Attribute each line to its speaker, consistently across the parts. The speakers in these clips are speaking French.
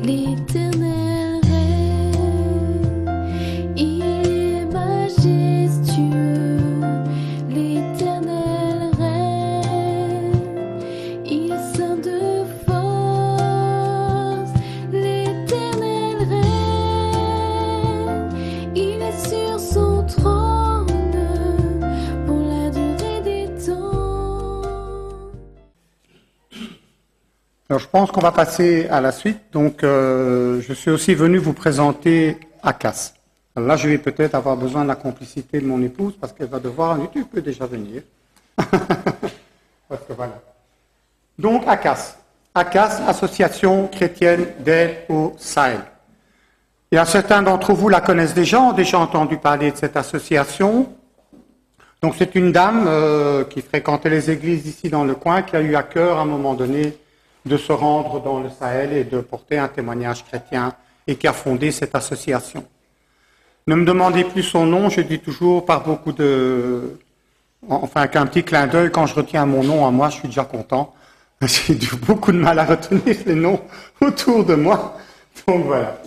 Speaker 1: L'Éternel règne, il est majestueux. L'Éternel règne, il est saint de force. L'Éternel règne, il est sur son trône pour la durée des temps.
Speaker 2: Alors, je pense qu'on va passer à la suite. Donc, je suis aussi venu vous présenter Akas. Alors là, je vais peut-être avoir besoin de la complicité de mon épouse parce qu'elle va devoir... Tu peux déjà venir. Parce que voilà. Donc, Akas. Akas, Association chrétienne d'aide au Sahel. Il y a certains d'entre vous la connaissent déjà, ont déjà entendu parler de cette association. Donc, c'est une dame qui fréquentait les églises ici dans le coin, qui a eu à cœur à un moment donné de se rendre dans le Sahel et de porter un témoignage chrétien et qui a fondé cette association. Ne me demandez plus son nom, je dis toujours par beaucoup de... Enfin, qu'un petit clin d'œil, quand je retiens mon nom à moi, je suis déjà content. J'ai eu beaucoup de mal à retenir les noms autour de moi. Donc voilà.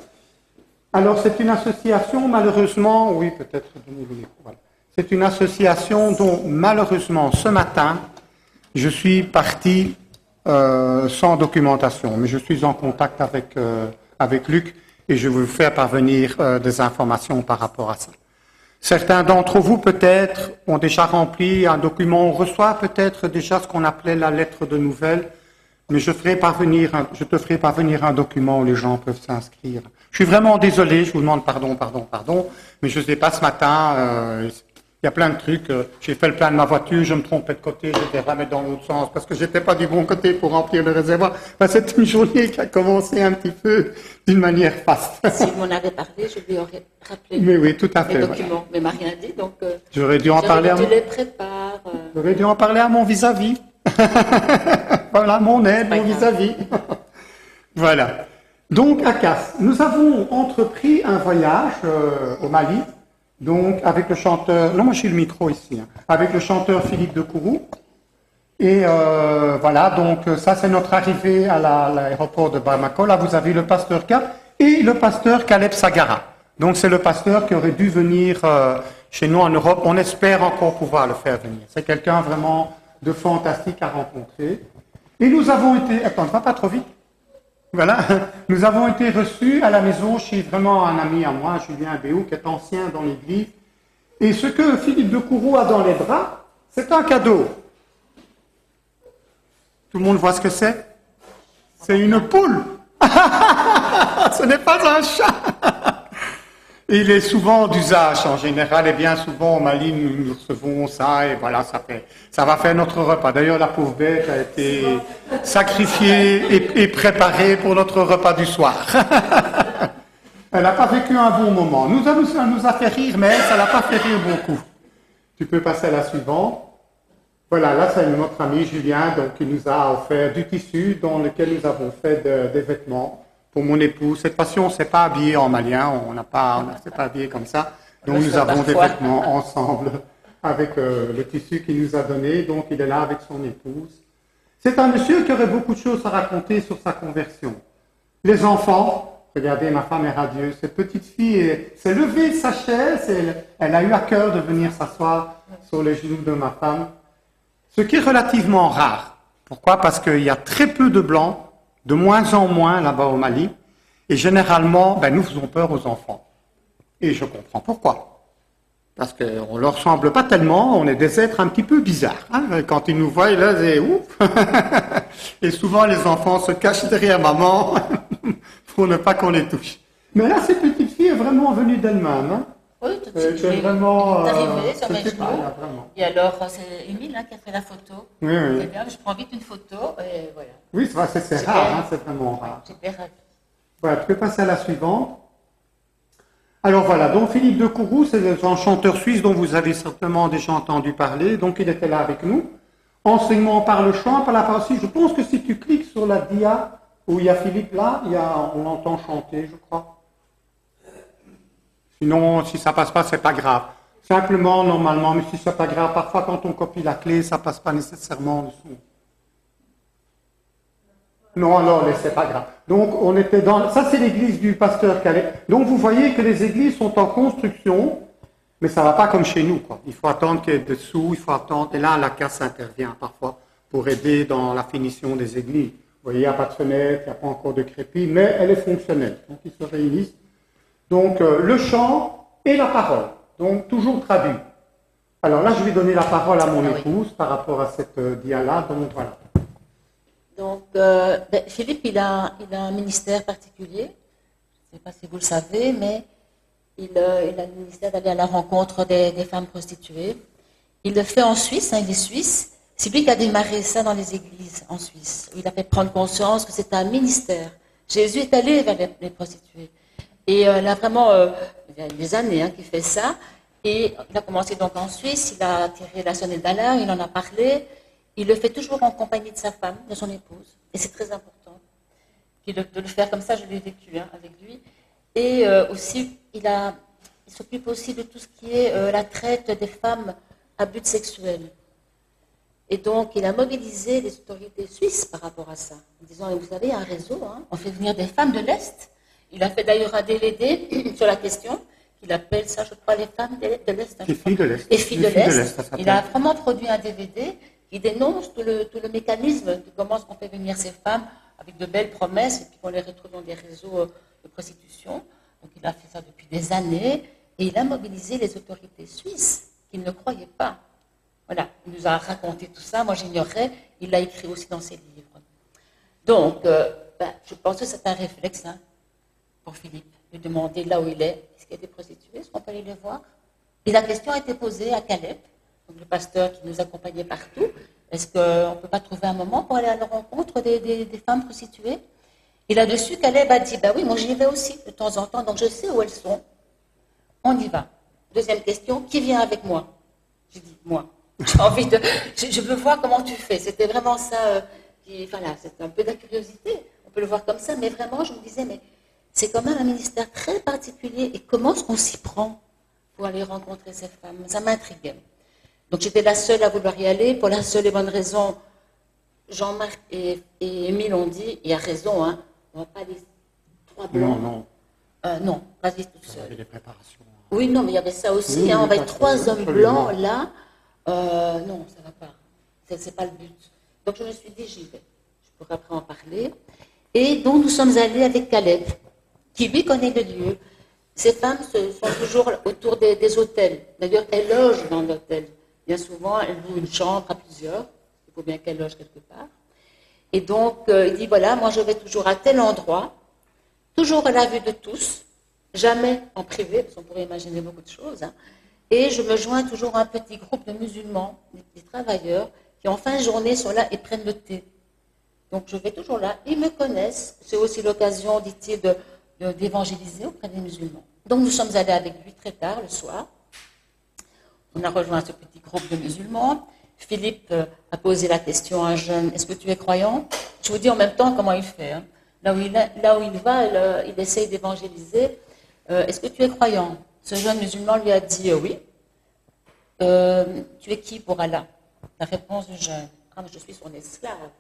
Speaker 2: Alors, c'est une association, malheureusement, oui, peut-être, voilà. C'est une association dont, malheureusement, ce matin, je suis parti sans documentation, mais je suis en contact avec Luc et je vais vous faire parvenir des informations par rapport à ça. Certains d'entre vous, peut-être, ont déjà rempli un document, on reçoit peut-être déjà ce qu'on appelait la lettre de nouvelles, mais je te ferai parvenir un document où les gens peuvent s'inscrire. Je suis vraiment désolé, je vous demande pardon, mais je ne sais pas, ce matin, il y a plein de trucs. J'ai fait le plein de ma voiture, je me trompais de côté, je devais remettre dans l'autre sens parce que j'étais pas du bon côté pour remplir le réservoir. Enfin, c'est une journée qui a commencé un petit peu d'une manière faste.
Speaker 3: S'il m'en avait parlé, je lui aurais rappelé.
Speaker 2: Mais oui, tout à fait.
Speaker 3: Les documents, mais il m'a rien dit, donc.
Speaker 2: J'aurais dû en parler à
Speaker 3: tu les prépares.
Speaker 2: J'aurais dû en parler à mon vis-à-vis. Voilà, mon aide, mon vis-à-vis. Voilà. Donc, Akas, nous avons entrepris un voyage au Mali. Donc, avec le chanteur, non, moi j'ai le micro ici, hein, avec le chanteur Philippe de Kourou. Et voilà, donc ça c'est notre arrivée à l'aéroport de Bamako. Là, vous avez le pasteur K et le pasteur Caleb Sagara. Donc, c'est le pasteur qui aurait dû venir chez nous en Europe. On espère encore pouvoir le faire venir. C'est quelqu'un vraiment de fantastique à rencontrer. Et nous avons été... Attends, ne va pas trop vite. Voilà, nous avons été reçus à la maison chez vraiment un ami à moi, Julien Béou, qui est ancien dans l'église. Et ce que Philippe de Kourou a dans les bras, c'est un cadeau. Tout le monde voit ce que c'est? C'est une poule. Ce n'est pas un chat. Il est souvent d'usage en général, et bien souvent au Mali, nous recevons ça, et voilà, ça va faire notre repas. D'ailleurs, la pauvre bête a été sacrifiée et préparée pour notre repas du soir. Elle n'a pas vécu un bon moment. Ça nous a fait rire, mais ça ne l'a pas fait rire beaucoup. Tu peux passer à la suivante. Voilà, là, c'est notre ami Julien, donc, qui nous a offert du tissu dans lequel nous avons fait des vêtements. Pour mon époux, cette fois-ci, on ne s'est pas habillé en malien, on ne s'est pas habillé comme ça. Donc nous avons des vêtements ensemble avec le tissu qu'il nous a donné. Donc il est là avec son épouse. C'est un monsieur qui aurait beaucoup de choses à raconter sur sa conversion. Les enfants, regardez, ma femme est radieuse. Cette petite fille s'est levée de sa chaise, elle a eu à cœur de venir s'asseoir sur les genoux de ma femme. Ce qui est relativement rare. Pourquoi? Parce qu'il y a très peu de blancs, de moins en moins là-bas au Mali, et généralement, nous faisons peur aux enfants. Et je comprends pourquoi. Parce qu'on ne leur ressemble pas tellement, on est des êtres un petit peu bizarres. Hein? Quand ils nous voient, là, c'est ouf. Et souvent, les enfants se cachent derrière maman pour ne pas qu'on les touche. Mais là, cette petite fille est vraiment venue d'elle-même. Hein?
Speaker 3: Oui, tout de suite.
Speaker 2: C'est vraiment...
Speaker 3: arrivé sur mes genoux. Et alors, c'est Émile qui a fait la photo.
Speaker 2: Oui, oui.
Speaker 3: C'est bien, je prends vite une photo et voilà.
Speaker 2: Oui, c'est rare, hein, c'est vraiment rare.
Speaker 3: J'étais ravie.
Speaker 2: Voilà, tu peux passer à la suivante. Alors voilà, donc Philippe de Kourou, c'est un chanteur suisse dont vous avez certainement déjà entendu parler. Donc il était là avec nous. Enseignement par le chant, par la parole. Je pense que si tu cliques sur la dia où il y a Philippe là, on entend chanter, je crois. Sinon, si ça passe pas, c'est pas grave. Simplement, normalement, mais si c'est pas grave, parfois quand on copie la clé, ça passe pas nécessairement le son. Non, alors, c'est pas grave. Donc, on était dans... Ça, c'est l'église du pasteur Calais. Donc, vous voyez que les églises sont en construction, mais ça ne va pas comme chez nous, quoi. Il faut attendre qu'il y ait dessous, il faut attendre... Et là, la casse intervient parfois pour aider dans la finition des églises. Vous voyez, il n'y a pas de fenêtre, il n'y a pas encore de crépi, mais elle est fonctionnelle. Donc, ils se réunissent. Donc, le chant et la parole. Donc, toujours traduit. Alors là, je vais donner la parole à mon épouse par rapport à cette dia-là. Donc, voilà.
Speaker 3: Donc, Philippe, il a un ministère particulier. Je ne sais pas si vous le savez, mais il a le ministère d'aller à la rencontre des femmes prostituées. Il le fait en Suisse, hein, il est suisse. C'est lui qui a démarré ça dans les églises en Suisse. Il a fait prendre conscience que c'était un ministère. Jésus est allé vers les prostituées. Et il a vraiment, il y a des années hein, qu'il fait ça. Et il a commencé donc en Suisse, il a tiré la sonnette d'alarme, il en a parlé. Il le fait toujours en compagnie de sa femme, de son épouse. Et c'est très important. Puis de le faire comme ça, je l'ai vécu hein, avec lui. Et aussi, il s'occupe aussi de tout ce qui est la traite des femmes à but sexuel. Et donc, il a mobilisé les autorités suisses par rapport à ça. En disant, vous savez, il y a un réseau, hein, on fait venir des femmes de l'Est. Il a fait d'ailleurs un DVD sur la question, qu'il appelle ça, je crois, les femmes de l'Est. Hein,
Speaker 2: les filles de l'Est.
Speaker 3: Les filles de l'Est. Il a vraiment produit un DVD qui dénonce tout le mécanisme de comment on fait venir ces femmes avec de belles promesses et puis qu'on les retrouve dans des réseaux de prostitution. Donc il a fait ça depuis des années et il a mobilisé les autorités suisses qui ne le croyaient pas. Voilà, il nous a raconté tout ça, moi j'ignorais, il l'a écrit aussi dans ses livres. Donc, je pense que c'est un réflexe hein, pour Philippe, de demander là où il est, est-ce qu'il y a des prostituées, est-ce qu'on peut aller les voir? Et la question a été posée à Caleb, donc le pasteur qui nous accompagnait partout. Est-ce qu'on ne peut pas trouver un moment pour aller à la rencontre des femmes prostituées? Et là-dessus, Caleb a dit, oui, moi j'y vais aussi de temps en temps, donc je sais où elles sont. On y va. Deuxième question, qui vient avec moi? J'ai dit, moi. J'ai envie de... Je veux voir comment tu fais. C'était vraiment ça, voilà, c'était un peu de la curiosité. On peut le voir comme ça, mais vraiment, je me disais, mais c'est quand même un ministère très particulier. Et comment est-ce qu'on s'y prend pour aller rencontrer ces femmes? Ça m'intriguait. Donc j'étais la seule à vouloir y aller, pour la seule et bonne raison. Jean-Marc et Émile ont dit, il y a raison, hein, on ne va pas aller trois blancs. Non, vas-y toute seule. Il y avait des préparations. Oui, non, mais il y avait ça aussi, oui, hein, on va être trois hommes blancs là. Non, ça ne va pas. C'est pas le but. Donc je me suis dit, j'y vais. Je pourrais après en parler. Et donc nous sommes allés avec Caleb, qui lui connaît le lieu. Ces femmes sont toujours autour des hôtels. D'ailleurs, elles logent dans l'hôtel. Bien souvent, elles louent une chambre à plusieurs. Il faut bien qu'elles logent quelque part. Et donc, il dit, voilà, moi je vais toujours à tel endroit, toujours à la vue de tous, jamais en privé, parce qu'on pourrait imaginer beaucoup de choses. Hein. Et je me joins toujours à un petit groupe de musulmans, des travailleurs, qui en fin de journée sont là et prennent le thé. Donc je vais toujours là, ils me connaissent. C'est aussi l'occasion, dit-il, d'évangéliser auprès des musulmans. Donc nous sommes allés avec lui très tard le soir. On a rejoint ce petit groupe de musulmans. Philippe a posé la question à un jeune, est-ce que tu es croyant? Je vous dis en même temps comment il fait. Hein. Là où il va, il essaye d'évangéliser. Est-ce que tu es croyant? Ce jeune musulman lui a dit oui. Tu es qui pour Allah? La réponse du jeune, mais je suis son esclave.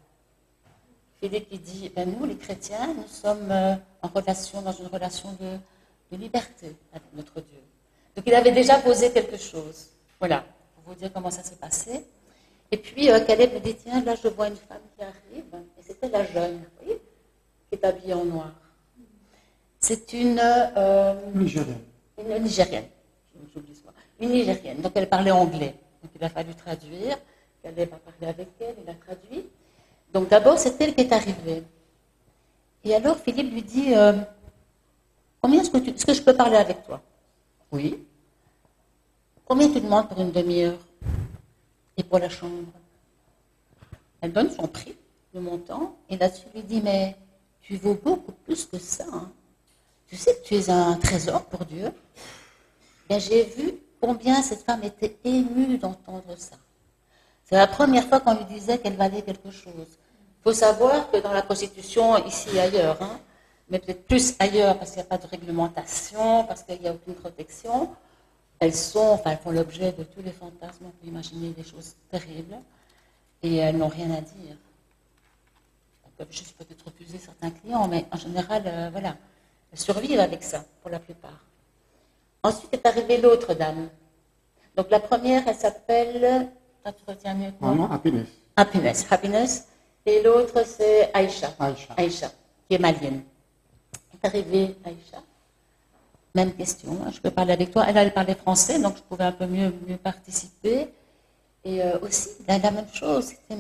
Speaker 3: Philippe il dit, nous les chrétiens, nous sommes dans une relation de liberté avec notre Dieu. Donc il avait déjà posé quelque chose. Voilà, pour vous dire comment ça s'est passé. Et puis Caleb me dit, tiens, là je vois une femme qui arrive, et c'était la jeune, vous voyez, qui est habillée en noir. C'est une Nigérienne. Une Nigérienne, une Nigérienne. Donc elle parlait anglais. Donc il a fallu traduire. Caleb a parlé avec elle, il a traduit. Donc d'abord, c'est elle qui est arrivée. Et alors Philippe lui dit, combien est-ce que je peux parler avec toi? Oui. Combien tu demandes pour une demi-heure? Et pour la chambre? Elle donne son prix, le montant, et là-dessus lui dit, mais tu vaux beaucoup plus que ça. Hein. Tu sais que tu es un trésor pour Dieu. Bien, j'ai vu combien cette femme était émue d'entendre ça. C'est la première fois qu'on lui disait qu'elle valait quelque chose. Il faut savoir que dans la prostitution, ici et ailleurs, hein, mais peut-être plus ailleurs parce qu'il n'y a pas de réglementation, parce qu'il n'y a aucune protection, elles font l'objet de tous les fantasmes, on peut imaginer des choses terribles, et elles n'ont rien à dire. peuvent juste peut-être refuser certains clients, mais en général, voilà, elles survivent avec ça, pour la plupart. Ensuite est arrivée l'autre dame. Donc la première, elle s'appelle, tu retiens mieux que moi.
Speaker 2: Non, Happiness.
Speaker 3: Happiness. Et l'autre, c'est Aïcha.
Speaker 2: Aïcha,
Speaker 3: qui est malienne. Est arrivée Aïcha. Même question, je peux parler avec toi. Elle parlait français, donc je pouvais un peu mieux participer. Et aussi, la même chose, c'était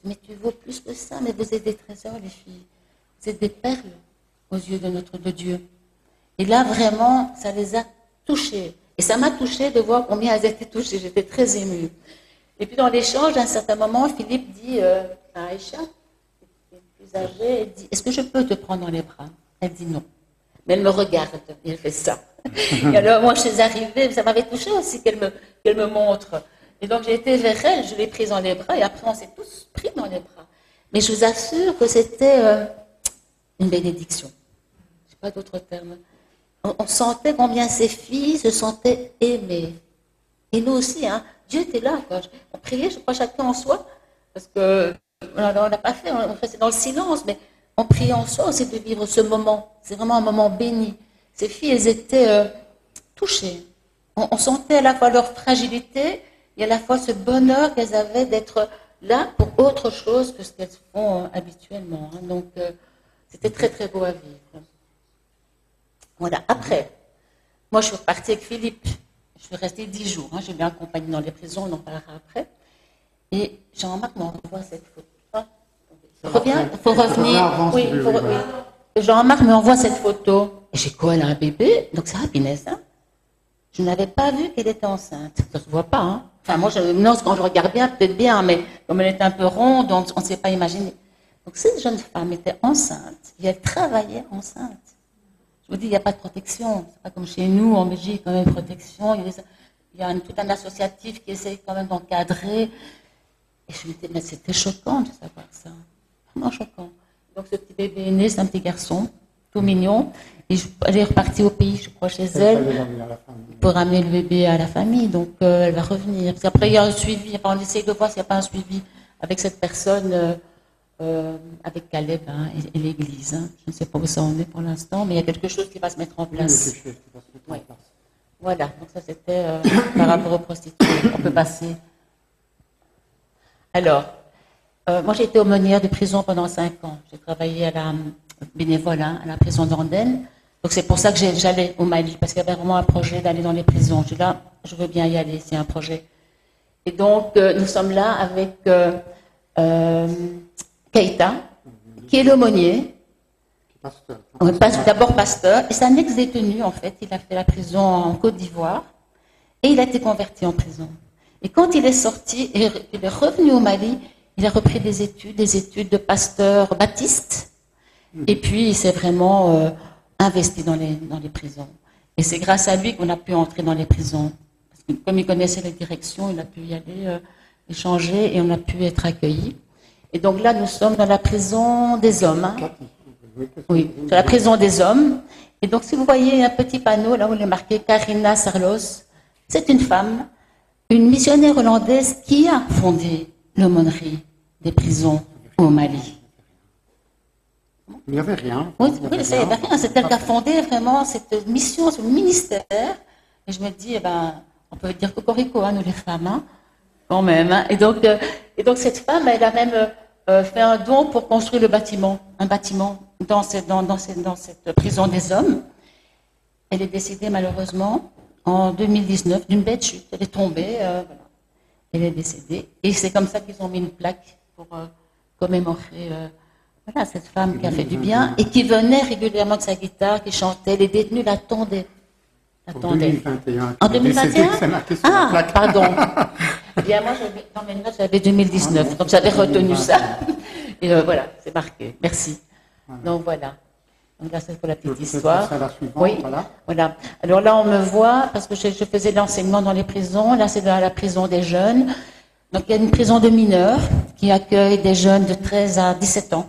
Speaker 3: mais tu vaux plus que ça, mais vous êtes des trésors, les filles. Vous êtes des perles aux yeux de Dieu. Et là, vraiment, ça les a touchées. Et ça m'a touchée de voir combien elles étaient touchées. J'étais très émue. Et puis dans l'échange, à un certain moment, Philippe dit à Aïcha, qui est plus âgée, elle dit, est-ce que je peux te prendre dans les bras? Elle dit non. Mais elle me regarde, et elle fait ça. Et alors, moi, je suis arrivée, ça m'avait touchée aussi qu'elle me montre. Et donc, j'ai été vers elle, je l'ai prise dans les bras, et après, on s'est tous pris dans les bras. Mais je vous assure que c'était une bénédiction. Je n'ai pas d'autre terme. On sentait combien ces filles se sentaient aimées. Et nous aussi, hein. Dieu était là, quoi. On priait, je crois, chacun en soi, parce que on n'a pas fait, on faisait dans le silence, mais on priait en soi aussi de vivre ce moment. C'est vraiment un moment béni. Ces filles, elles étaient touchées. On sentait à la fois leur fragilité et à la fois ce bonheur qu'elles avaient d'être là pour autre chose que ce qu'elles font habituellement. Hein. Donc, c'était très, très beau à vivre. Voilà. Après, moi, je suis repartie avec Philippe. Je suis restée 10 jours. Hein. J'ai bien accompagné dans les prisons, on en parlera après. Et Jean-Marc m'envoie cette photo. Reviens, il faut revenir. Oui, Jean-Marc m'envoie cette photo. Et j'ai quoi, elle a un bébé? Donc c'est Happiness. Hein. Je n'avais pas vu qu'elle était enceinte. Ça ne se voit pas. Hein. Enfin, moi, quand je regarde bien, peut-être bien, mais comme elle était un peu ronde, on ne s'est pas imaginé. Donc cette jeune femme était enceinte. Et elle travaillait enceinte. Je vous dis, il n'y a pas de protection. C'est pas comme chez nous, en Belgique, quand même, protection. Il y a tout un associatif qui essaie quand même d'encadrer. Et je me disais, mais c'était choquant de savoir ça. Vraiment choquant. Donc ce petit bébé est né, c'est un petit garçon, tout mignon. Et elle est repartie au pays, je crois, chez elle, pour ramener le bébé à la famille. Donc elle va revenir. Parce qu'après, il y a un suivi. Enfin, on essaye de voir s'il n'y a pas un suivi avec cette personne, avec Caleb hein, et l'Église. Hein. Je ne sais pas où ça en est pour l'instant, mais il y a quelque chose qui va se mettre en place. Oui. Voilà, donc ça c'était par rapport aux prostituées. On peut passer. Alors, moi j'ai été aumônière de prison pendant 5 ans. J'ai travaillé à la bénévole à la prison d'Andenne. Donc c'est pour ça que j'allais au Mali, parce qu'il y avait vraiment un projet d'aller dans les prisons. Je dis là, je veux bien y aller, c'est un projet. Et donc nous sommes là avec Keïta, qui est l'aumônier. D'abord pasteur, et c'est un ex-détenu en fait. Il a fait la prison en Côte d'Ivoire, et il a été converti en prison. Et quand il est sorti, et il est revenu au Mali, il a repris des études de pasteur baptiste. Et puis, il s'est vraiment investi dans les prisons. Et c'est grâce à lui qu'on a pu entrer dans les prisons. Parce que comme il connaissait les directions, il a pu y aller échanger et on a pu être accueillis. Et donc là, nous sommes dans la prison des hommes. Hein. Oui, dans la prison des hommes. Et donc, si vous voyez un petit panneau, là où il est marqué Karina Sarlos, c'est une femme, une missionnaire hollandaise qui a fondé l'aumônerie des prisons au Mali.
Speaker 2: Il n'y avait rien.
Speaker 3: Oui, il n'y avait rien. C'est elle qui a fondé vraiment cette mission, ce ministère. Et je me dis, eh ben, on peut dire cocorico, hein, nous les femmes, hein, quand même. Hein. Et donc, cette femme, elle a même fait un don pour construire un bâtiment dans cette prison des hommes. Elle est décédée malheureusement en 2019 d'une bête chute. Elle est tombée, voilà. Elle est décédée. Et c'est comme ça qu'ils ont mis une plaque pour commémorer voilà, cette femme qui a fait du bien et qui venait régulièrement avec sa guitare, qui chantait. Les détenus l'attendaient.
Speaker 2: En 2021.
Speaker 3: En 2021 Ah,
Speaker 2: plaque.
Speaker 3: pardon. Eh bien, moi, dans mes notes, j'avais 2019, donc j'avais retenu ça. Et voilà, c'est marqué. Merci. Donc voilà. Donc là, c'est pour la petite histoire.
Speaker 2: La suivante,
Speaker 3: oui, voilà. Alors là, on me voit, parce que je faisais l'enseignement dans les prisons. Là, c'est dans la prison des jeunes. Donc il y a une prison de mineurs qui accueille des jeunes de 13 à 17 ans.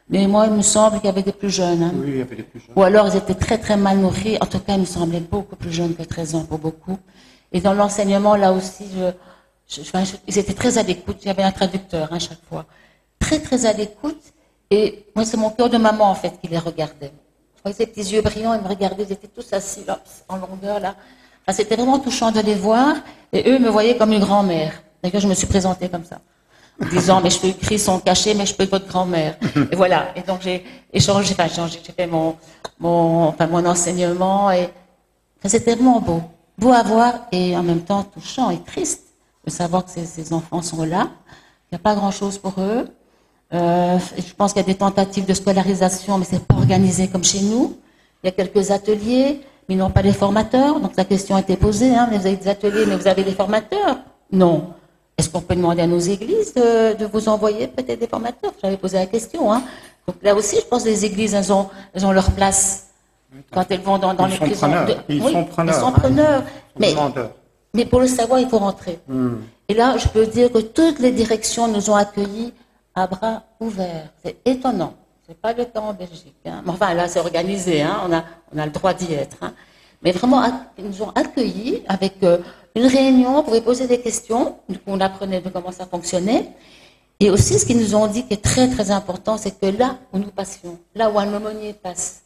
Speaker 3: Mais moi, il me semble qu'il y avait des plus jeunes. Hein.
Speaker 2: Oui, il y avait des plus jeunes.
Speaker 3: Ou alors, ils étaient très, très mal nourris. En tout cas, ils me semblaient beaucoup plus jeunes que 13 ans, pour beaucoup. Et dans l'enseignement, là aussi, ils étaient très à l'écoute. Il y avait un traducteur, hein, chaque fois. Très, très à l'écoute. Et moi, c'est mon cœur de maman, en fait, qui les regardait. Je voyais ces petits yeux brillants, ils me regardaient, ils étaient tous assis là, en longueur, là. Enfin, c'était vraiment touchant de les voir, et eux me voyaient comme une grand-mère. D'ailleurs, je me suis présentée comme ça, en disant, mais je peux écrire son cachet, mais je peux être votre grand-mère. Et voilà. Et donc, j'ai fait mon enseignement, et enfin, c'était vraiment beau. Beau à voir, et en même temps touchant et triste de savoir que ces enfants sont là. Il n'y a pas grand-chose pour eux. Je pense qu'il y a des tentatives de scolarisation, mais c'est pas organisé comme chez nous. Il y a quelques ateliers, mais ils n'ont pas les formateurs. Donc la question a été posée, hein, vous avez des ateliers, mais vous avez des formateurs? Non. Est-ce qu'on peut demander à nos églises de vous envoyer peut-être des formateurs? J'avais posé la question. Hein. Donc là aussi, je pense que les églises, elles ont leur place quand elles vont dans les prisons.
Speaker 2: Ils sont preneurs.
Speaker 3: Ils sont preneurs. Mais pour le savoir, il faut rentrer. Et là, je peux dire que toutes les directions nous ont accueillis à bras ouverts. C'est étonnant. C'est pas le cas en Belgique. Hein. Mais enfin, là, c'est organisé. Hein. On a le droit d'y être. Hein. Mais vraiment, ils nous ont accueillis avec une réunion. On pouvait poser des questions. Du coup, on apprenait de comment ça fonctionnait. Et aussi, ce qu'ils nous ont dit qui est très, très important, c'est que là où nous passions, là où un aumônier passe,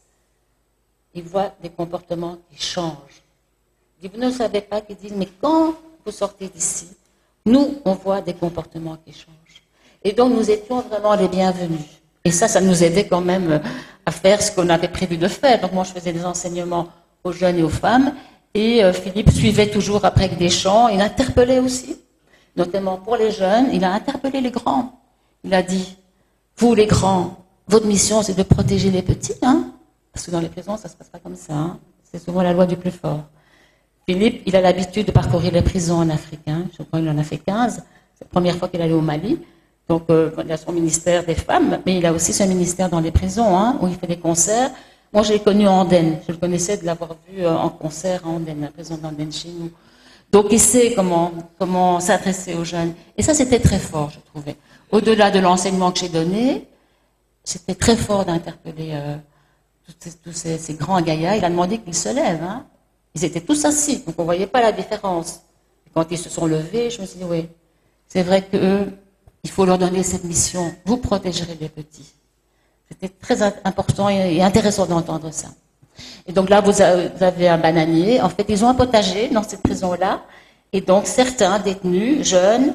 Speaker 3: il voit des comportements qui changent. Vous ne savez pas, qu'ils disent, mais quand vous sortez d'ici, nous, on voit des comportements qui changent. Et donc, nous étions vraiment les bienvenus. Et ça nous aidait quand même à faire ce qu'on avait prévu de faire. Donc, moi, je faisais des enseignements aux jeunes et aux femmes. Et Philippe suivait toujours après avec des chants. Il interpellait aussi, notamment pour les jeunes. Il a interpellé les grands. Il a dit, vous, les grands, votre mission, c'est de protéger les petits. Hein, parce que dans les prisons, ça ne se passe pas comme ça. Hein. C'est souvent la loi du plus fort. Philippe, il a l'habitude de parcourir les prisons en Afrique. Hein. Je crois qu'il en a fait 15. C'est la première fois qu'il allait au Mali. Donc, il a son ministère des femmes, mais il a aussi son ministère dans les prisons, hein, où il fait des concerts. Moi, je l'ai connu en Andenne. Je le connaissais de l'avoir vu en concert en Andenne, la prison d'Andenne chez nous. Donc, il sait comment s'adresser aux jeunes. Et ça, c'était très fort, je trouvais. Au-delà de l'enseignement que j'ai donné, c'était très fort d'interpeller tous ces grands gaillards. Il a demandé qu'ils se lèvent. Hein. Ils étaient tous assis, donc on ne voyait pas la différence. Et quand ils se sont levés, je me suis dit, oui, c'est vrai qu'eux, il faut leur donner cette mission. Vous protégerez les petits. C'était très important et intéressant d'entendre ça. Et donc là, vous avez un bananier. En fait, ils ont un potager dans cette prison-là. Et donc, certains détenus, jeunes,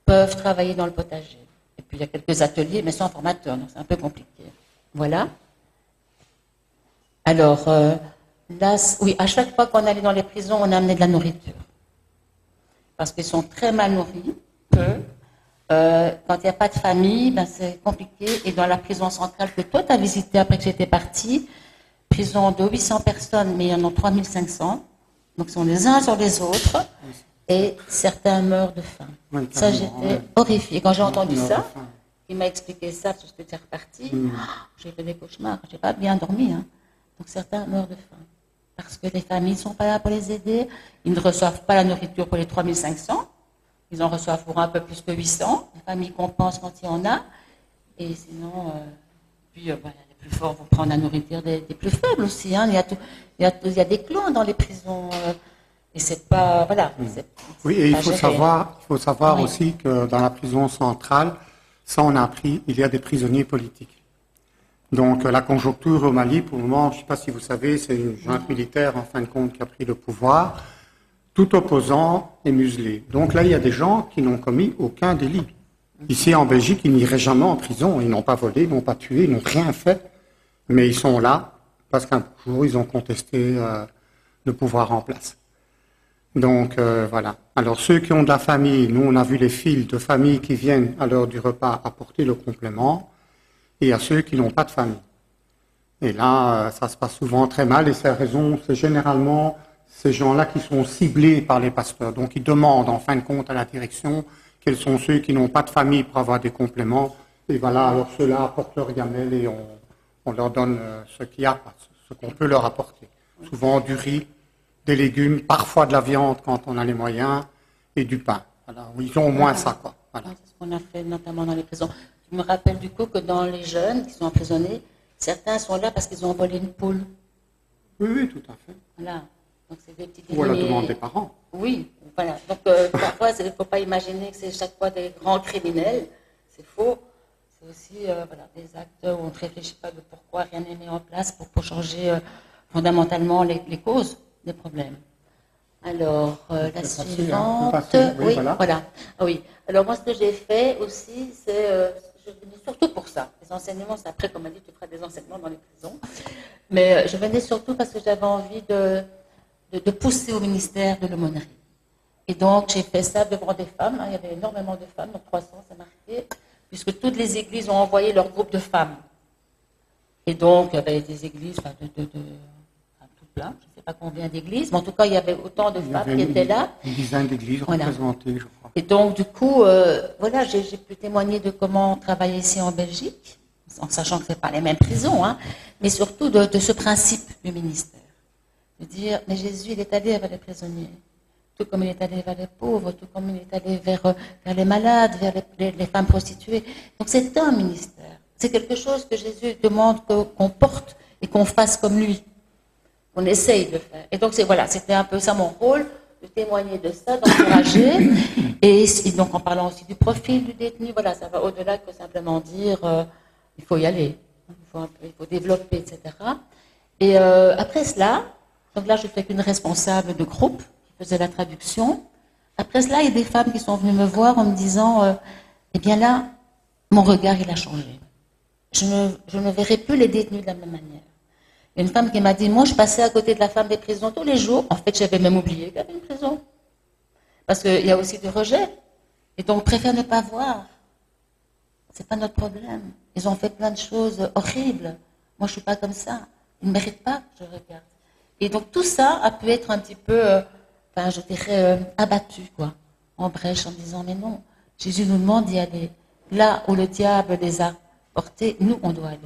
Speaker 3: peuvent travailler dans le potager. Et puis, il y a quelques ateliers, mais sans formateur, donc c'est un peu compliqué. Voilà. Alors, là, oui, à chaque fois qu'on allait dans les prisons, on amenait de la nourriture. Parce qu'ils sont très mal nourris, peu. Quand il n'y a pas de famille, ben c'est compliqué. Et dans la prison centrale que toi, tu as visitée après que j'étais partie, prison de 800 personnes, mais il y en a 3500. Donc, ils sont les uns sur les autres. Et certains meurent de faim. Oui, ça, j'étais horrifiée. Quand j'ai entendu ça, il m'a expliqué ça, parce que j'étais repartie. J'ai fait des cauchemars. Je n'ai pas bien dormi. Hein. Donc, certains meurent de faim. Parce que les familles ne sont pas là pour les aider. Ils ne reçoivent pas la nourriture pour les 3500. Ils en reçoivent pour un peu plus que 800. Les familles compensent quand il y en a. Et sinon, les plus forts vont prendre la nourriture des plus faibles aussi. Hein. Il y a des clans dans les prisons. Et c'est pas... Voilà.
Speaker 2: Oui, et il faut savoir aussi que dans la prison centrale, ça on a appris, il y a des prisonniers politiques. Donc la conjoncture au Mali, pour le moment, je ne sais pas si vous savez, c'est une junte militaire en fin de compte qui a pris le pouvoir. Tout opposant est muselé. Donc là, il y a des gens qui n'ont commis aucun délit. Ici, en Belgique, ils n'iraient jamais en prison. Ils n'ont pas volé, ils n'ont pas tué, ils n'ont rien fait. Mais ils sont là parce qu'un jour, ils ont contesté le pouvoir en place. Donc, voilà. Alors, ceux qui ont de la famille, nous, on a vu les fils de famille qui viennent à l'heure du repas apporter le complément. Et à ceux qui n'ont pas de famille. Et là, ça se passe souvent très mal. Et c'est généralement ces gens-là qui sont ciblés par les pasteurs. Donc, ils demandent, en fin de compte, à la direction, quels sont ceux qui n'ont pas de famille pour avoir des compléments. Et voilà, alors ceux-là apportent leur gamelle et on leur donne ce qu'il y a, ce qu'on peut leur apporter. Souvent du riz, des légumes, parfois de la viande quand on a les moyens, et du pain. Voilà, ils ont au moins ça, quoi. Voilà.
Speaker 3: C'est ce qu'on a fait notamment dans les prisons. Je me rappelle du coup que dans les jeunes qui sont emprisonnés, certains sont là parce qu'ils ont volé une poule.
Speaker 2: Oui, tout à fait.
Speaker 3: Voilà. Donc, c'est des petits
Speaker 2: ou à la demande des parents.
Speaker 3: Oui, voilà. Donc parfois, il ne faut pas imaginer que c'est chaque fois des grands criminels. C'est faux. c'est aussi voilà, des actes où on ne réfléchit pas de pourquoi rien n'est mis en place pour changer fondamentalement les causes des problèmes. Alors, la suivante. Oui, voilà. Ah, oui. Alors, moi, ce que j'ai fait aussi, c'est. Je venais surtout pour ça. Les enseignements, c'est après, comme on a dit, tu feras des enseignements dans les prisons. Mais je venais surtout parce que j'avais envie de pousser au ministère de l'aumônerie. Et donc, j'ai fait ça devant des femmes. Il y avait énormément de femmes, donc 300, c'est marqué, puisque toutes les églises ont envoyé leur groupe de femmes. Et donc, il y avait des églises, enfin, tout plein, je ne sais pas combien d'églises, mais en tout cas, il y avait autant de femmes qui étaient là.
Speaker 2: Une dizaine d'églises représentées, je crois.
Speaker 3: Et donc, du coup, voilà, j'ai pu témoigner de comment on travaille ici en Belgique, en sachant que ce n'est pas les mêmes prisons, hein, mais surtout de ce principe du ministère. De dire, mais Jésus, il est allé vers les prisonniers, tout comme il est allé vers les pauvres, tout comme il est allé vers les malades, vers les femmes prostituées. Donc, c'est un ministère. C'est quelque chose que Jésus demande qu'on porte et qu'on fasse comme lui, qu'on essaye de faire. Et donc, voilà, c'était un peu ça mon rôle, de témoigner de ça, d'encourager. Et donc, en parlant aussi du profil du détenu, voilà, ça va au-delà que simplement dire il faut y aller, il faut développer, etc. Et après cela, donc là, je ne fais qu'une responsable de groupe qui faisait la traduction. Après cela, il y a des femmes qui sont venues me voir en me disant eh bien là, mon regard, il a changé. Je ne verrai plus les détenus de la même manière. Il y a une femme qui m'a dit, moi, je passais à côté de la femme des prisons tous les jours. En fait, j'avais même oublié qu'il y avait une prison. Parce qu'il y a aussi du rejet. Et donc, on préfère ne pas voir. C'est pas notre problème. Ils ont fait plein de choses horribles. Moi, je suis pas comme ça. Ils ne méritent pas que je regarde. Et donc, tout ça a pu être un petit peu, enfin, je dirais, abattu, quoi. En brèche, en disant, mais non, Jésus nous demande d'y aller. Là où le diable les a portés, nous, on doit aller.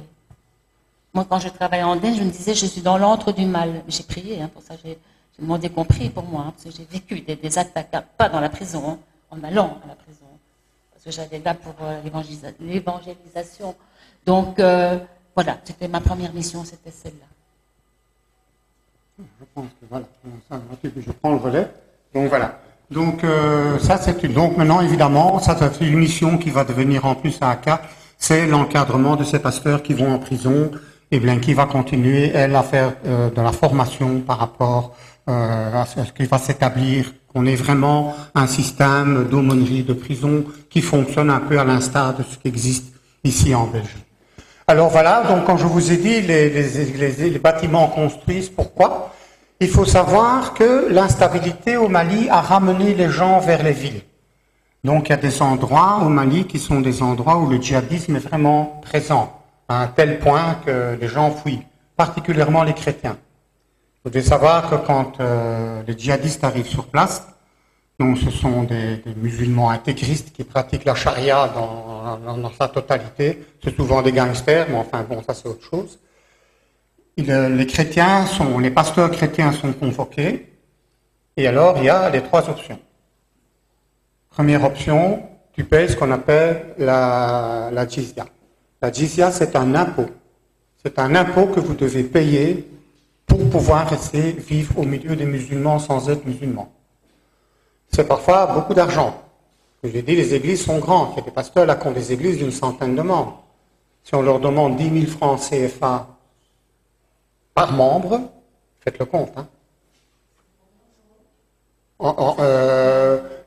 Speaker 3: Moi, quand je travaillais en Daine, je me disais, je suis dans l'antre du mal. J'ai prié, hein, pour ça, j'ai demandé qu'on prie pour moi, hein, parce que j'ai vécu des attaques, pas dans la prison, hein, en allant à la prison, parce que j'allais là pour l'évangélisation. Donc, voilà, c'était ma première mission, c'était celle-là.
Speaker 2: Je pense que voilà, je prends le relais. Donc voilà. Donc ça, c'est une. Donc maintenant, évidemment, ça c'est une mission qui va devenir en plus à ACA, c'est l'encadrement de ces pasteurs qui vont en prison. Et bien, qui va continuer, elle, à faire de la formation par rapport à ce qui va s'établir, qu'on ait vraiment un système d'aumônerie de prison qui fonctionne un peu à l'instar de ce qui existe ici en Belgique. Alors voilà, donc quand je vous ai dit, les bâtiments construisent, pourquoi? Il faut savoir que l'instabilité au Mali a ramené les gens vers les villes. Donc il y a des endroits au Mali qui sont des endroits où le djihadisme est vraiment présent, à un tel point que les gens fuient, particulièrement les chrétiens. Vous devez savoir que quand les djihadistes arrivent sur place, donc ce sont des musulmans intégristes qui pratiquent la charia dans sa totalité, c'est souvent des gangsters, mais enfin bon, ça c'est autre chose. Les pasteurs chrétiens sont convoqués, et alors il y a les trois options. Première option, tu payes ce qu'on appelle la jizya. La jizya, c'est un impôt. C'est un impôt que vous devez payer pour pouvoir rester vivre au milieu des musulmans sans être musulman. C'est parfois beaucoup d'argent. Je l'ai dit, les églises sont grandes. Il y a des pasteurs là qui ont des églises d'une centaine de membres. Si on leur demande 10 000 francs CFA par membre, faites le compte. Hein.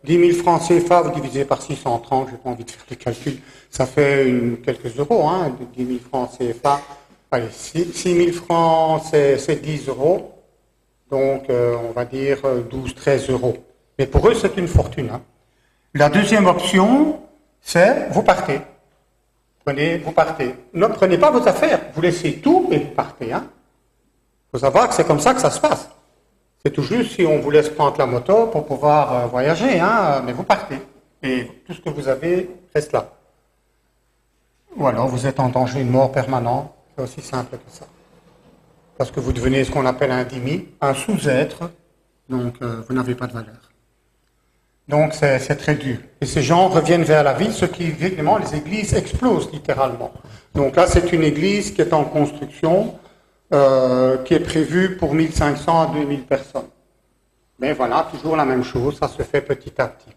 Speaker 2: 10 000 francs CFA, vous divisez par 630, je n'ai pas envie de faire les calculs, ça fait quelques euros, hein, 10 000 francs CFA. Allez, 6 000 francs, c'est 10 euros, donc on va dire 12, 13 euros. Mais pour eux, c'est une fortune. Hein. La deuxième option, c'est vous partez. Vous partez. Ne prenez pas vos affaires, vous laissez tout et vous partez. Hein. Il faut savoir que c'est comme ça que ça se passe. C'est tout juste si on vous laisse prendre la moto pour pouvoir voyager, hein, mais vous partez. Et tout ce que vous avez reste là. Ou alors vous êtes en danger de mort permanent, c'est aussi simple que ça. Parce que vous devenez ce qu'on appelle un dhimmi, un sous-être, donc vous n'avez pas de valeur. Donc c'est très dur. Et ces gens reviennent vers la ville, ce qui, évidemment, les églises explosent littéralement. Donc là, c'est une église qui est en construction, qui est prévu pour 1500 à 2000 personnes. Mais voilà, toujours la même chose, ça se fait petit à petit.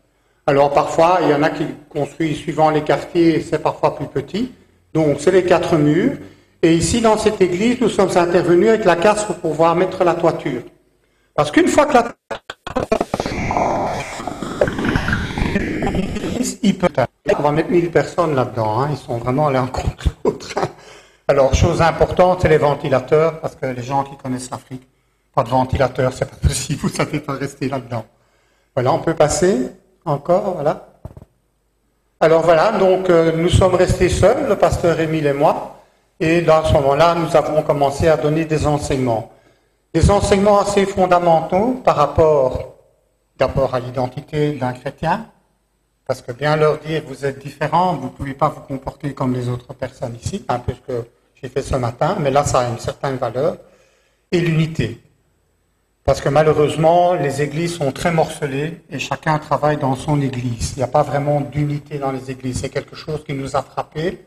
Speaker 2: Alors parfois, il y en a qui construisent suivant les quartiers, c'est parfois plus petit, Donc, c'est les 4 murs. Et ici, dans cette église, nous sommes intervenus avec la casse pour pouvoir mettre la toiture. Parce qu'une fois que la on va mettre 1000 personnes là-dedans, hein. Ils sont vraiment l'un contre l'autre. Alors, chose importante, c'est les ventilateurs, parce que les gens qui connaissent l'Afrique, pas de ventilateur, c'est pas possible, vous savez pas rester là-dedans. Voilà, on peut passer encore, voilà. Alors voilà, donc nous sommes restés seuls, le pasteur Émile et moi, et dans ce moment-là, nous avons commencé à donner des enseignements. Des enseignements assez fondamentaux par rapport d'abord à l'identité d'un chrétien, parce que bien leur dire vous êtes différents, vous ne pouvez pas vous comporter comme les autres personnes ici, un peu ce que j'ai fait ce matin, mais là ça a une certaine valeur, et l'unité. Parce que malheureusement, les églises sont très morcelées et chacun travaille dans son église. Il n'y a pas vraiment d'unité dans les églises, c'est quelque chose qui nous a frappés.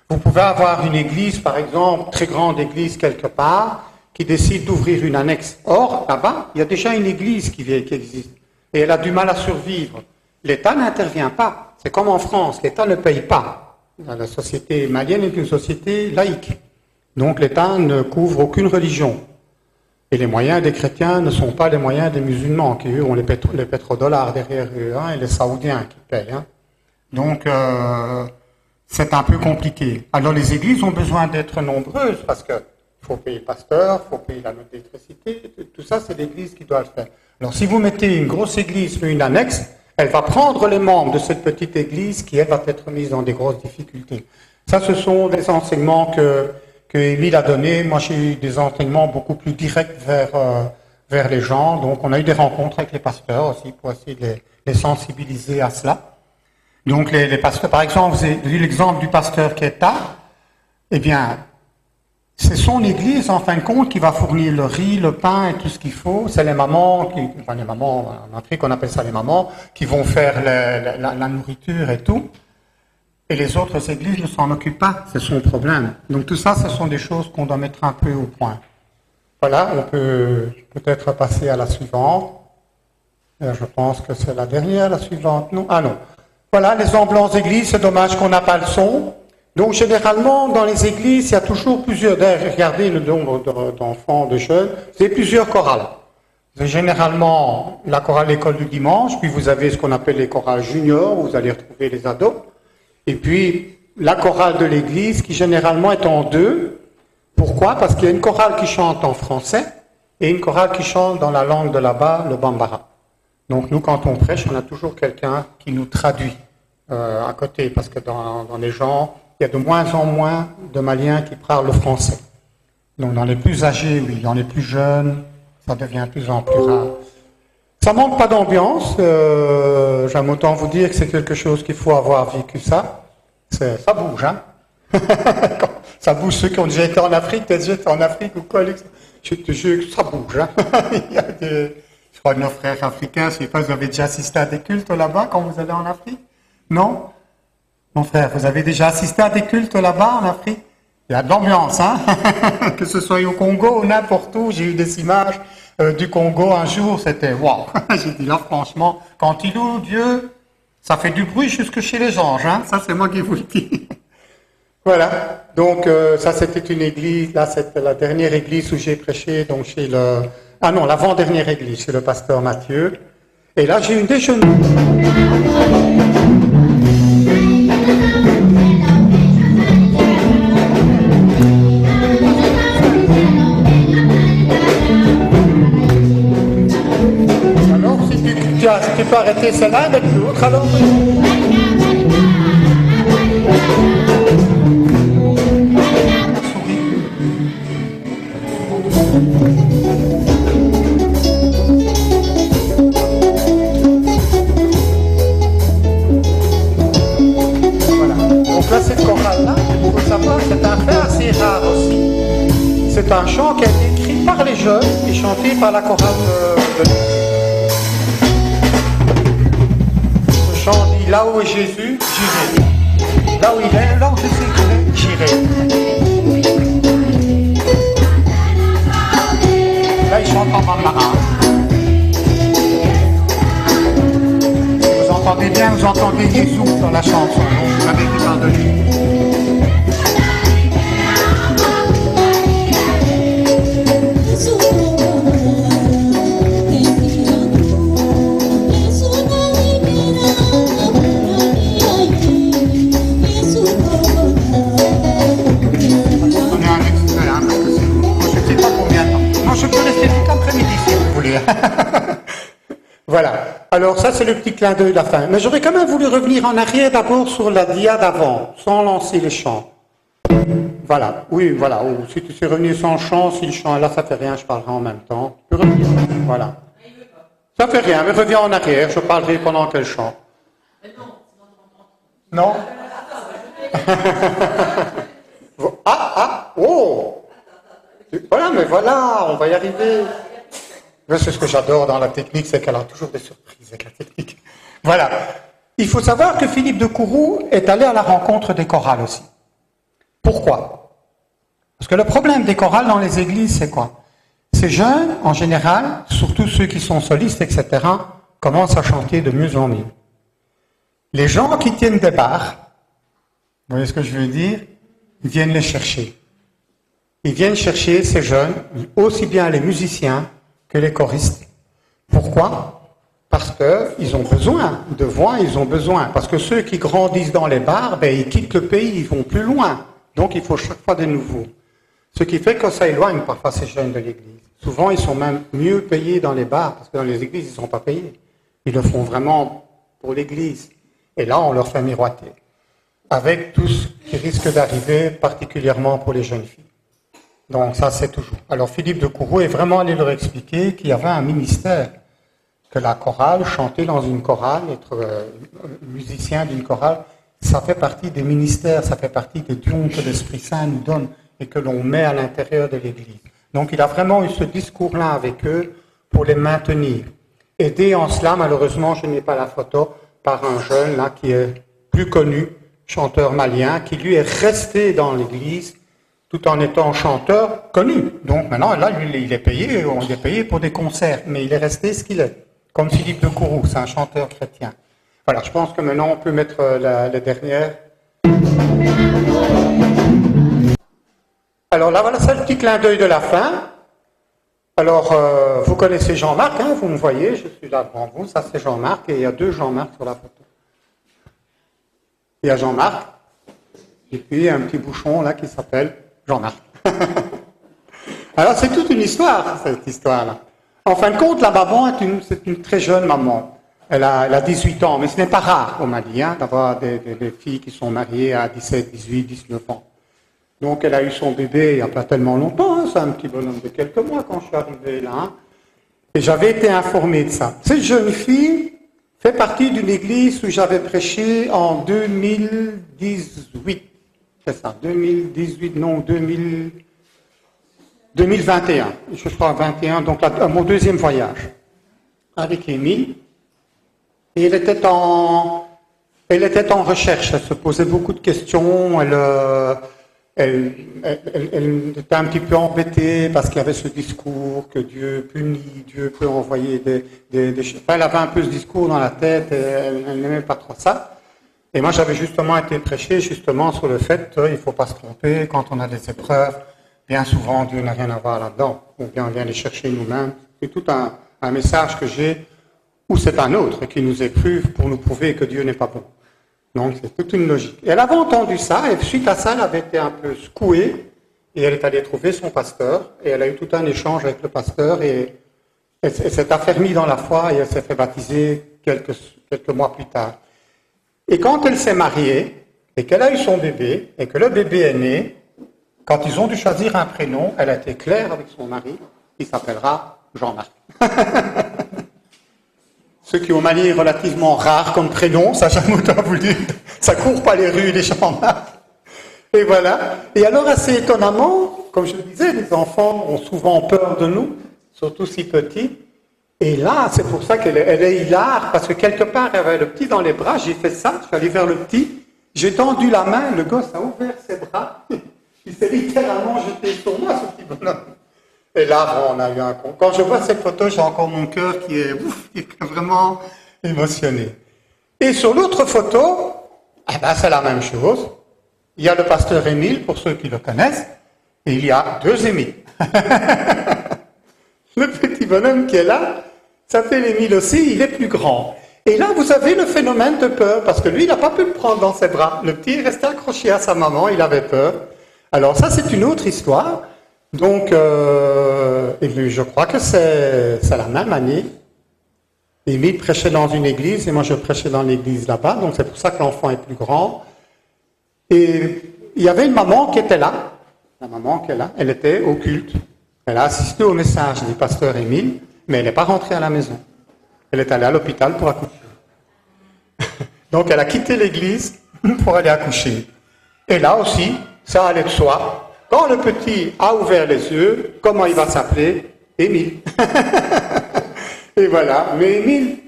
Speaker 2: Vous pouvez avoir une église, par exemple, très grande église quelque part, qui décide d'ouvrir une annexe. Or, là-bas, il y a déjà une église qui existe, et elle a du mal à survivre. L'État n'intervient pas. C'est comme en France, l'État ne paye pas. La société malienne est une société laïque. Donc l'État ne couvre aucune religion. Et les moyens des chrétiens ne sont pas les moyens des musulmans, qui eux ont les pétrodollars derrière eux, hein, et les Saoudiens qui payent. Hein. Donc c'est un peu compliqué. Alors les églises ont besoin d'être nombreuses, parce qu'il faut payer le pasteur, il faut payer la note d'électricité, tout ça c'est l'église qui doit le faire. Alors si vous mettez une grosse église sur une annexe, elle va prendre les membres de cette petite église qui, elle, va être mise dans des grosses difficultés. Ça, ce sont des enseignements que Émile a donnés. Moi, j'ai eu des enseignements beaucoup plus directs vers les gens. Donc, on a eu des rencontres avec les pasteurs aussi pour essayer de les sensibiliser à cela. Donc, les pasteurs, par exemple, vous avez vu l'exemple du pasteur Keita. Eh bien, c'est son église, en fin de compte, qui va fournir le riz, le pain et tout ce qu'il faut. C'est les mamans, les mamans, en Afrique on appelle ça les mamans, qui vont faire la nourriture et tout. Et les autres églises ne s'en occupent pas, c'est son problème. Donc tout ça, ce sont des choses qu'on doit mettre un peu au point. Voilà, on peut peut-être passer à la suivante. Je pense que c'est la dernière, la suivante, non? Ah non. Voilà, les emblancs églises, c'est dommage qu'on n'a pas le son. Donc, généralement, dans les églises, il y a toujours plusieurs, regardez le nombre d'enfants, de jeunes, c'est plusieurs chorales. C'est généralement la chorale l'école du dimanche, puis vous avez ce qu'on appelle les chorales juniors, où vous allez retrouver les ados, et puis la chorale de l'église, qui généralement est en deux. Pourquoi? Parce qu'il y a une chorale qui chante en français, et une chorale qui chante dans la langue de là-bas, le bambara. Donc, nous, quand on prêche, on a toujours quelqu'un qui nous traduit à côté, parce que dans les gens, il y a de moins en moins de Maliens qui parlent le français. Donc dans les plus âgés, oui, dans les plus jeunes, ça devient de plus en plus rare. Ça manque pas d'ambiance, j'aime autant vous dire que c'est quelque chose qu'il faut avoir vécu ça. Ça bouge, hein. Ça bouge, ceux qui ont déjà été en Afrique, peut-être déjà été en Afrique ou quoi, je te jure que ça bouge, hein. Il y a je crois que nos frères africains, je ne sais pas, vous avez déjà assisté à des cultes là-bas quand vous allez en Afrique? Non? Mon frère, vous avez déjà assisté à des cultes là-bas en Afrique? Il y a de l'ambiance, hein. Que ce soit au Congo ou n'importe où. J'ai eu des images du Congo un jour, c'était waouh. J'ai dit là, franchement, quand il loue Dieu, ça fait du bruit jusque chez les anges, hein. Ça, c'est moi qui vous le dis. Voilà. Donc, ça, c'était une église. Là, c'était la dernière église où j'ai prêché, donc chez le... Ah non, l'avant-dernière église, chez le pasteur Mathieu. Et là, j'ai eu un déjeuner. Alors, si tu peux arrêter celle-là avec l'autre, alors... Cette chorale-là, il faut savoir, c'est un fait assez rare aussi. C'est un chant qui a été écrit par les jeunes et chanté par la chorale de Ce chant dit, là où est Jésus, j'irai. Là où il est, là où je sais j'irai. Là, il chante en bambara. Vous entendez bien, vous entendez Jésus dans la chanson, donc vous savez qu'il parle de lui. marché. Voilà. Alors ça, c'est le petit clin d'œil de la fin. Mais j'aurais quand même voulu revenir en arrière d'abord sur la dia d'avant, sans lancer les chants. Voilà. Oui, voilà. Ou si tu sais revenir sans chant, si le chant est là, ça fait rien, je parlerai en même temps. Tu peux revenir. Voilà. Ça fait rien, mais reviens en arrière, je parlerai pendant qu'elle chante. Non. Oh. Voilà, mais voilà, on va y arriver. C'est ce que j'adore dans la technique, c'est qu'elle a toujours des surprises avec la technique. Voilà. Il faut savoir que Philippe de Courroux est allé à la rencontre des chorales aussi. Pourquoi? Parce que le problème des chorales dans les églises, c'est quoi? Ces jeunes, en général, surtout ceux qui sont solistes, etc., commencent à chanter de mieux en mieux. Les gens qui tiennent des bars, vous voyez ce que je veux dire? Ils viennent les chercher. Ils viennent chercher ces jeunes, aussi bien les musiciens que les choristes. Pourquoi? Parce qu'ils ont besoin de voix, ils ont besoin. Parce que ceux qui grandissent dans les bars, ils quittent le pays, ils vont plus loin. Donc il faut chaque fois des nouveaux. Ce qui fait que ça éloigne parfois ces jeunes de l'église. Souvent, ils sont même mieux payés dans les bars, parce que dans les églises, ils ne sont pas payés. Ils le font vraiment pour l'église. Et là, on leur fait miroiter. Avec tout ce qui risque d'arriver, particulièrement pour les jeunes filles. Donc ça, c'est toujours. Alors Philippe de Courroux est vraiment allé leur expliquer qu'il y avait un ministère, que la chorale, chanter dans une chorale, être musicien d'une chorale, ça fait partie des ministères, ça fait partie des dons que l'Esprit Saint nous donne et que l'on met à l'intérieur de l'Église. Donc il a vraiment eu ce discours-là avec eux pour les maintenir. Aidé en cela, malheureusement, je n'ai pas la photo, par un jeune là qui est plus connu, chanteur malien, qui lui est resté dans l'Église tout en étant chanteur connu. Donc maintenant, là, lui, il est payé, on est payé pour des concerts, mais il est resté ce qu'il est, comme Philippe de Courroux, c'est un chanteur chrétien. Voilà, je pense que maintenant on peut mettre la dernière. Alors là, voilà, c'est le petit clin d'œil de la fin. Alors, vous connaissez Jean-Marc, hein, vous me voyez, je suis là devant vous, ça c'est Jean-Marc, et il y a deux Jean-Marc sur la photo. Il y a Jean-Marc, et puis un petit bouchon là qui s'appelle Jean-Marc. Alors c'est toute une histoire, cette histoire-là. En fin de compte, la maman c'est une très jeune maman. Elle a 18 ans, mais ce n'est pas rare, on m'a dit, hein, d'avoir des filles qui sont mariées à 17, 18, 19 ans. Donc elle a eu son bébé il n'y a pas tellement longtemps, hein, c'est un petit bonhomme de quelques mois quand je suis arrivé là. Hein, et j'avais été informé de ça. Cette jeune fille fait partie d'une église où j'avais prêché en 2018. C'est ça, 2018, non, 2021. Je crois 21, donc mon deuxième voyage avec Émile. Et elle était en recherche, elle se posait beaucoup de questions, elle était un petit peu embêtée parce qu'il y avait ce discours que Dieu punit, Dieu peut envoyer des choses. Enfin, elle avait un peu ce discours dans la tête, et elle n'aimait pas trop ça. Et moi, j'avais justement été prêché justement sur le fait qu'il ne faut pas se tromper quand on a des épreuves. Bien souvent, Dieu n'a rien à voir là-dedans. Ou bien on vient les chercher nous-mêmes. C'est tout un message que j'ai, ou c'est un autre qui nous éprouve pour nous prouver que Dieu n'est pas bon. Donc c'est toute une logique. Et elle avait entendu ça, et suite à ça, elle avait été un peu secouée, et elle est allée trouver son pasteur, et elle a eu tout un échange avec le pasteur, et elle s'est affermie dans la foi, et elle s'est fait baptiser quelques mois plus tard. Et quand elle s'est mariée, et qu'elle a eu son bébé, et que le bébé est né, quand ils ont dû choisir un prénom, elle a été claire avec son mari, il s'appellera Jean-Marc. Ce qui est au Mali est relativement rare comme prénom, ça j'aime autant vous le dire, ça court pas les rues des Jean-Marc. Et voilà. Et alors assez étonnamment, comme je le disais, les enfants ont souvent peur de nous, surtout si petits. Et là, c'est pour ça qu'elle est hilare, parce que quelque part, elle avait le petit dans les bras, j'ai fait ça, je suis allé vers le petit, j'ai tendu la main, le gosse a ouvert ses bras, il s'est littéralement jeté sur moi, ce petit bonhomme. Et là, bon, on a eu un con. Quand je vois cette photo, j'ai encore mon cœur qui est vraiment émotionné. Et sur l'autre photo, c'est la même chose. Il y a le pasteur Émile, pour ceux qui le connaissent, et il y a deux Émile. Le petit bonhomme qui est là, s'appelle Émile aussi, il est plus grand. Et là, vous avez le phénomène de peur, parce que lui, il n'a pas pu le prendre dans ses bras. Le petit est resté accroché à sa maman, il avait peur. Alors ça, c'est une autre histoire. Donc, et je crois que c'est la même année. Émile prêchait dans une église et moi je prêchais dans l'église là-bas, donc c'est pour ça que l'enfant est plus grand. Et il y avait une maman qui était là. La maman qui est là, elle était au culte. Elle a assisté au message du pasteur Émile, mais elle n'est pas rentrée à la maison. Elle est allée à l'hôpital pour accoucher. Donc elle a quitté l'église pour aller accoucher. Et là aussi, ça allait de soi. Quand le petit a ouvert les yeux, comment il va s'appeler? Émile. Et voilà. Mais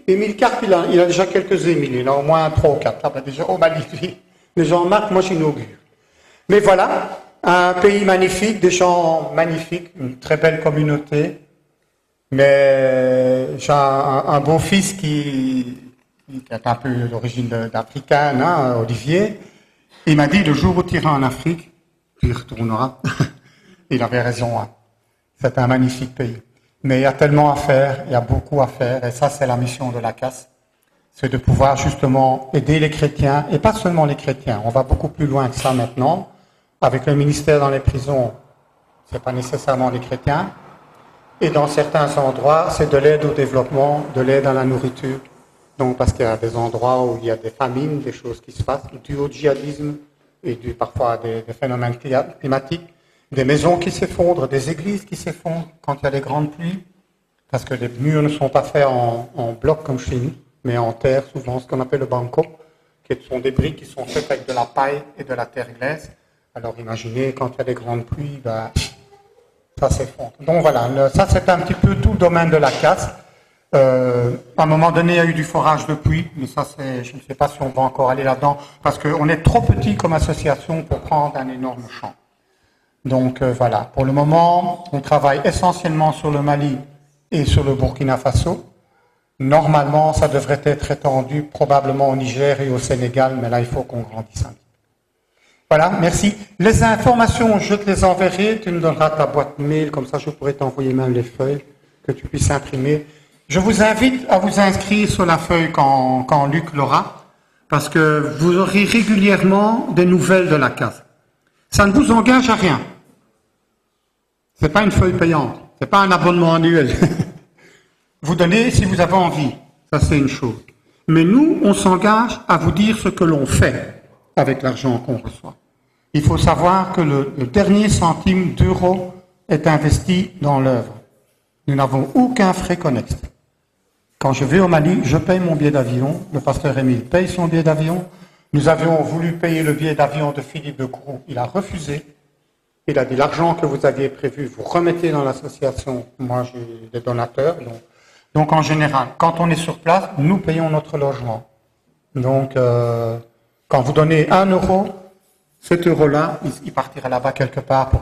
Speaker 2: Émile Carpe, il a déjà quelques Émile. Il a au moins 3 ou 4. Ah ben déjà, oh magnifique. Les gens marquent, moi j'inaugure. Mais voilà, un pays magnifique, des gens magnifiques, une très belle communauté. Mais j'ai un beau-fils qui est un peu d'origine d'Africaine, hein, Olivier. Il m'a dit, le jour où tu iras en Afrique, tu y retourneras. Il avait raison. Hein. C'est un magnifique pays. Mais il y a tellement à faire, il y a beaucoup à faire. Et ça, c'est la mission de la CAS. C'est de pouvoir justement aider les chrétiens, et pas seulement les chrétiens. On va beaucoup plus loin que ça maintenant. Avec le ministère dans les prisons, c'est pas nécessairement les chrétiens. Et dans certains endroits, c'est de l'aide au développement, de l'aide à la nourriture. Donc, parce qu'il y a des endroits où il y a des famines, des choses qui se passent, dues au djihadisme et parfois à des phénomènes climatiques, des maisons qui s'effondrent, des églises qui s'effondrent quand il y a des grandes pluies, parce que les murs ne sont pas faits en blocs comme chez nous, mais en terre, souvent ce qu'on appelle le banco, qui sont des briques qui sont faites avec de la paille et de la terre glaise. Alors imaginez, quand il y a des grandes pluies, ben, ça s'effondre. Donc voilà, ça c'est un petit peu tout le domaine de la casse. À un moment donné, il y a eu du forage de puits, mais ça, je ne sais pas si on va encore aller là-dedans, parce qu'on est trop petit comme association pour prendre un énorme champ. Donc voilà, pour le moment, on travaille essentiellement sur le Mali et sur le Burkina Faso. Normalement, ça devrait être étendu probablement au Niger et au Sénégal, mais là, il faut qu'on grandisse un peu. Voilà, merci. Les informations, je te les enverrai, tu me donneras ta boîte mail, comme ça je pourrai t'envoyer même les feuilles, que tu puisses imprimer. Je vous invite à vous inscrire sur la feuille quand Luc l'aura, parce que vous aurez régulièrement des nouvelles de la CAS. Ça ne vous engage à rien. Ce n'est pas une feuille payante, ce n'est pas un abonnement annuel. Vous donnez si vous avez envie, ça c'est une chose. Mais nous, on s'engage à vous dire ce que l'on fait avec l'argent qu'on reçoit. Il faut savoir que le dernier centime d'euro est investi dans l'œuvre. Nous n'avons aucun frais connexes. Quand je vais au Mali, je paye mon billet d'avion, le pasteur Émile paye son billet d'avion. Nous avions voulu payer le billet d'avion de Philippe de Groux, il a refusé. Il a dit l'argent que vous aviez prévu, vous remettez dans l'association. Moi, j'ai des donateurs. Donc en général, quand on est sur place, nous payons notre logement. Donc quand vous donnez 1 euro, cet euro-là, il partira là-bas quelque part pour